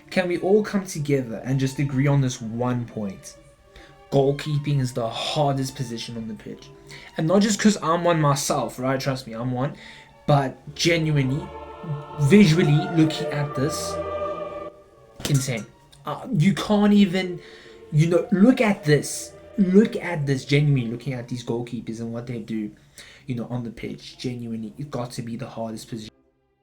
Can we all come together and just agree on this one point? Goalkeeping is the hardest position on the pitch. And not just because I'm one myself, right? Trust me, I'm one. But genuinely, visually looking at this, insane. You can't even, look at this. Look at this, genuinely looking at these goalkeepers and what they do, on the pitch. Genuinely, it's got to be the hardest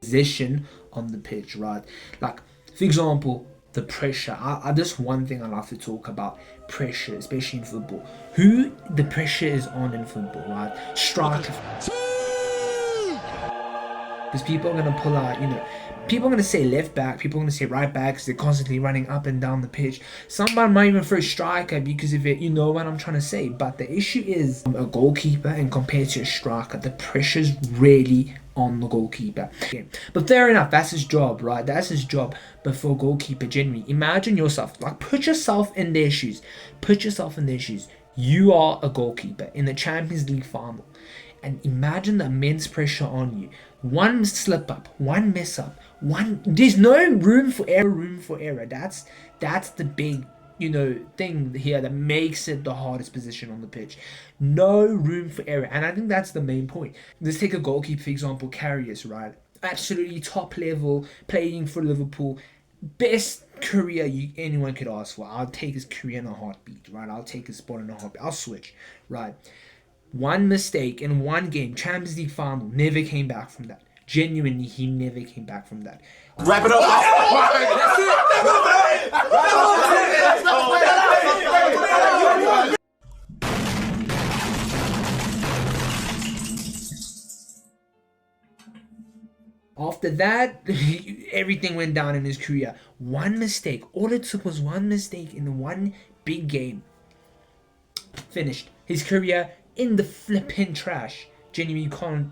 position on the pitch, right? Like, for example, the pressure. This one thing I love to talk about, pressure, especially in football. Who the pressure is on in football, right? Striker. Because people are going to pull out, people are going to say left back, people are going to say right back because they're constantly running up and down the pitch. Somebody might even throw striker because of it, you know what I'm trying to say. But the issue is a goalkeeper and compared to a striker, the pressure's really on the goalkeeper. But fair enough, that's his job, right? That's his job. But for a goalkeeper, genuinely, imagine yourself, like put yourself in their shoes. Put yourself in their shoes. You are a goalkeeper in the Champions League final. And imagine the immense pressure on you. One slip up, one mess up, there's no room for error. That's the big, thing here that makes it the hardest position on the pitch. No room for error. And I think that's the main point. Let's take a goalkeeper, for example, Karius, right? Absolutely top level, playing for Liverpool. Best career anyone could ask for. I'll take his career in a heartbeat, right? I'll take his spot in a heartbeat. I'll switch, right? One mistake in one game, Champions League final, never came back from that. Genuinely, he never came back from that. Wrap it up. After that, everything went down in his career. One mistake. All it took was one mistake in one big game. Finished. His career in the flipping trash. Genuinely,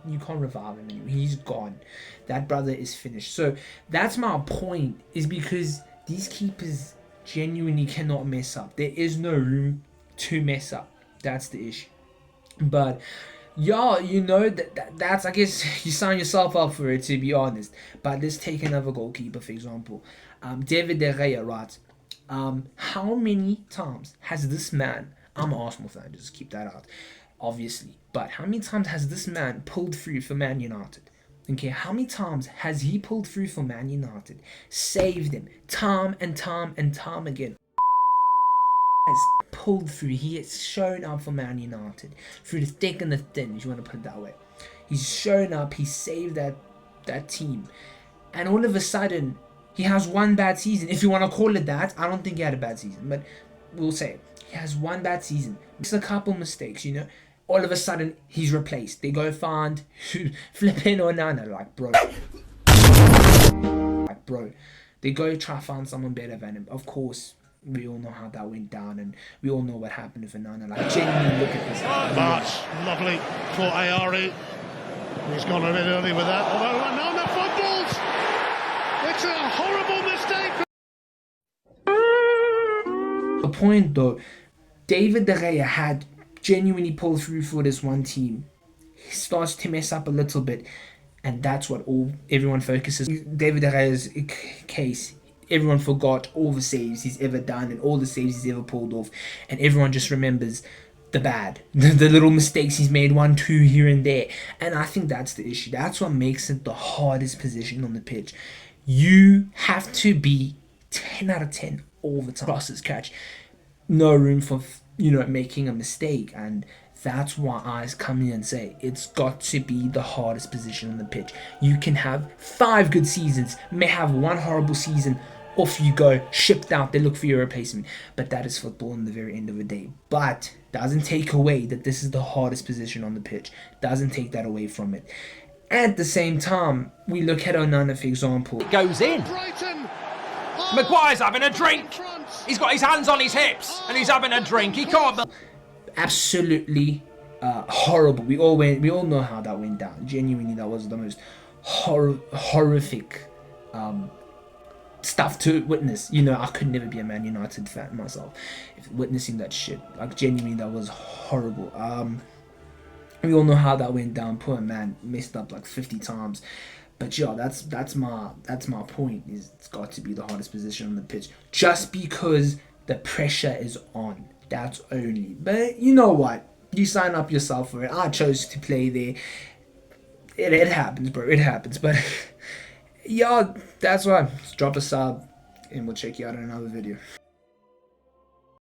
you can't revive him anymore. He's gone. That brother is finished. So that's my point, is because these keepers genuinely cannot mess up. There is no room to mess up. That's the issue. But yeah, that's, I guess you sign yourself up for it, to be honest. But let's take another goalkeeper, for example. David De Gea, right? How many times has this man, I'm an Arsenal fan, just keep that out, obviously. But how many times has this man pulled through for Man United? Okay, how many times has he pulled through for Man United? Saved them time and time and time again. Has pulled through. He has shown up for Man United through the thick and the thin, if you want to put it that way. He's shown up. He saved that team, and all of a sudden he has one bad season. If you want to call it that, I don't think he had a bad season, but we'll say it. He has one bad season. Makes a couple mistakes, All of a sudden, he's replaced. They go find flipping Onana, like bro. They go try find someone better than him. Of course, we all know how that went down, and we all know what happened with Onana. Like, genuinely look at this. March, lovely for Ayari. He's gone a bit early with that. Although Onana fumbles. It's a horrible mistake. The point though, David De Gea had genuinely pulled through for this one team. He starts to mess up a little bit, and that's what everyone focuses. David De Gea's case, everyone forgot all the saves he's ever done and all the saves he's ever pulled off, and everyone just remembers the bad, the little mistakes he's made, 1-2 here and there. And I think that's the issue. That's what makes it the hardest position on the pitch. You have to be 10 out of 10 all the time. Crosses, catch, no room for making a mistake. And that's why I come in and say it's got to be the hardest position on the pitch. You can have 5 good seasons, may have one horrible season, off you go, shipped out, they look for your replacement. But that is football in the very end of the day. But doesn't take away that this is the hardest position on the pitch. Doesn't take that away from it. At the same time, we look at Onana, for example. It goes in. Maguire's having a drink. He's got his hands on his hips and he's having a drink. He can't. Absolutely horrible. We all know how that went down. Genuinely, that was the most horrific stuff to witness. I could never be a Man United fan myself if witnessing that shit. Like, genuinely, that was horrible. We all know how that went down. Poor man, messed up like 50 times. But yeah, that's my point. Is it's got to be the hardest position on the pitch, just because the pressure is on. That's only. But you know what? You sign up yourself for it. I chose to play there. It happens, bro. It happens. But yeah, that's why. Just drop a sub, and we'll check you out in another video.